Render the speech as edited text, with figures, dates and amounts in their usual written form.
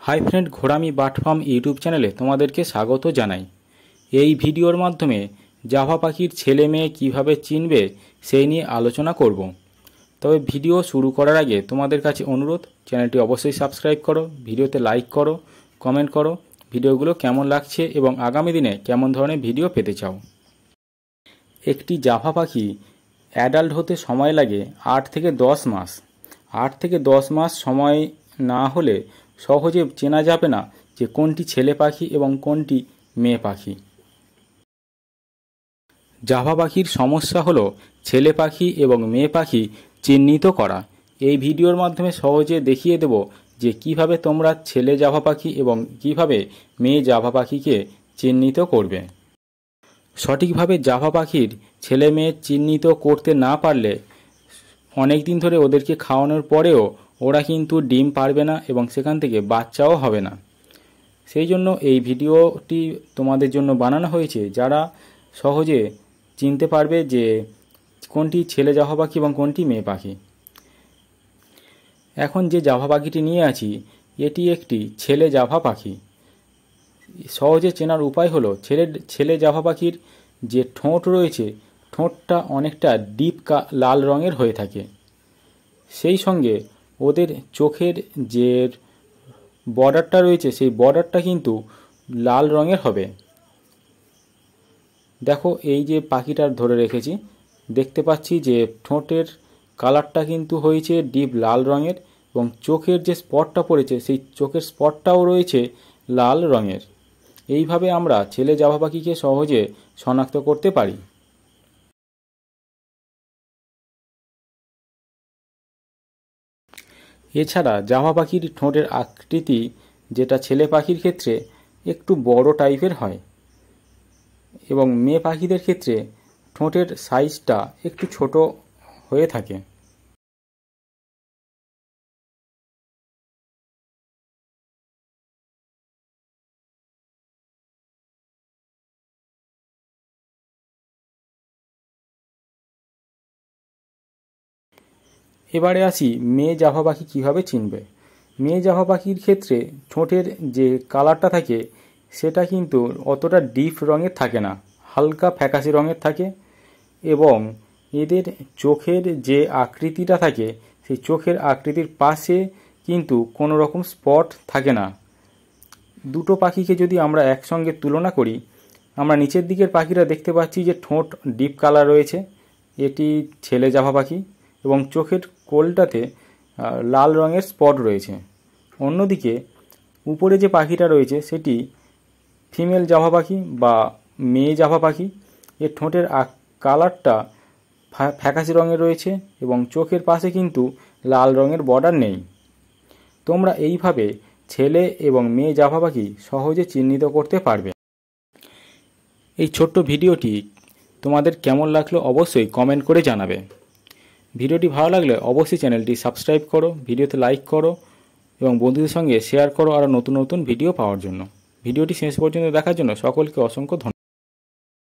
High friend, ঘোড়ামি bird farm YouTube চ্যানেলে তোমাদেরকে স্বাগত জানাই। এই ভিডিওর মাধ্যমে জাভা পাখির ছেলে মেয়ে কীভাবে চিনবে সেই নিয়ে আলোচনা করব। তবে ভিডিও শুরু করার আগে তোমাদের কাছে অনুরোধ, চ্যানেলটি অবশ্যই সাবস্ক্রাইব করো, ভিডিওতে লাইক করো, কমেন্ট করো ভিডিওগুলো কেমন লাগছে এবং আগামী দিনে কেমন ধরনের ভিডিও পেতে চাও। একটি জাভা পাখি অ্যাডাল্ট হতে সময় লাগে 8 থেকে 10 মাস। 8 থেকে 10 মাস সময় না হলে সহজে চেনা যাবে না যে কোনটি ছেলে পাখি এবং কোনটি মেয়ে পাখি। জাভা পাখির সমস্যা হলো ছেলে পাখি এবং মেয়ে পাখি চিহ্নিত করা। এই ভিডিওর মাধ্যমে সহজে দেখিয়ে দেব যে কিভাবে তোমরা ছেলে জাভা পাখি এবং কিভাবে মেয়ে জাভা পাখিকে চিহ্নিত করবে। সঠিকভাবে জাভা পাখির ছেলে মেয়ে চিহ্নিত করতে না পারলে অনেক দিন ধরে ওদেরকে খাওয়ানোর পরেও ওরা কিন্তু ডিম পারবে না এবং সেখান থেকে বাচ্চাও হবে না। সেই জন্য এই ভিডিওটি তোমাদের জন্য বানানো হয়েছে, যারা সহজে চিনতে পারবে যে কোনটি ছেলে জাভা পাখি এবং কোনটি মেয়ে পাখি। এখন যে জাভা পাখিটি নিয়ে আছি এটি একটি ছেলে জাভা পাখি। সহজে চেনার উপায় হলো ছেলে জাভা পাখির যে ঠোঁট রয়েছে, ঠোঁটটা অনেকটা ডিপ লাল রঙের হয়ে থাকে। সেই সঙ্গে ওদের চোখের যে বর্ডারটা রয়েছে সেই বর্ডারটা কিন্তু লাল রঙের হবে। দেখো, এই যে পাখিটার ধরে রেখেছি, দেখতে পাচ্ছি যে ঠোঁটের কালারটা কিন্তু হয়েছে ডিপ লাল রঙের এবং চোখের যে স্পটটা পড়েছে সেই চোখের স্পটটাও রয়েছে লাল রঙের। এইভাবে আমরা ছেলে জাভা পাখিকে সহজে শনাক্ত করতে পারি। এছাড়া জাভা পাখির ঠোঁটের আকৃতি যেটা ছেলে পাখির ক্ষেত্রে একটু বড় টাইপের হয় এবং মেয়ে পাখিদের ক্ষেত্রে ঠোঁটের সাইজটা একটু ছোট হয়ে থাকে। এবারে আসি মেয়ে জাভা পাখি কীভাবে চিনবে। মেয়ে জাভা পাখির ক্ষেত্রে ঠোঁটের যে কালারটা থাকে সেটা কিন্তু অতটা ডিপ রঙের থাকে না, হালকা ফ্যাকাশে রঙের থাকে এবং এদের চোখের যে আকৃতিটা থাকে সেই চোখের আকৃতির পাশে কিন্তু কোনো রকম স্পট থাকে না। দুটো পাখিকে যদি আমরা একসঙ্গে তুলনা করি, আমরা নিচের দিকের পাখিরা দেখতে পাচ্ছি যে ঠোঁট ডিপ কালার রয়েছে, এটি ছেলে জাভা পাখি এবং চোখের কোলটাতে লাল রঙের স্পট রয়েছে। অন্যদিকে উপরে যে পাখিটা রয়েছে সেটি ফিমেল জাভা পাখি বা মেয়ে জাভা পাখি। এর ঠোঁটের কালারটা ফ্যাকাশে রঙের রয়েছে এবং চোখের পাশে কিন্তু লাল রঙের বর্ডার নেই। তোমরা এইভাবে ছেলে এবং মেয়ে জাভা পাখি সহজে চিহ্নিত করতে পারবে। এই ছোট্ট ভিডিওটি তোমাদের কেমন লাগলো অবশ্যই কমেন্ট করে জানাবে। ভিডিওটি ভালো লাগলে অবশ্যই চ্যানেলটি সাবস্ক্রাইব করো, ভিডিওতে লাইক করো এবং বন্ধুদের সঙ্গে শেয়ার করো আরও নতুন নতুন ভিডিও পাওয়ার জন্য। ভিডিওটি শেষ পর্যন্ত দেখার জন্য সকলকে অসংখ্য ধন্যবাদ।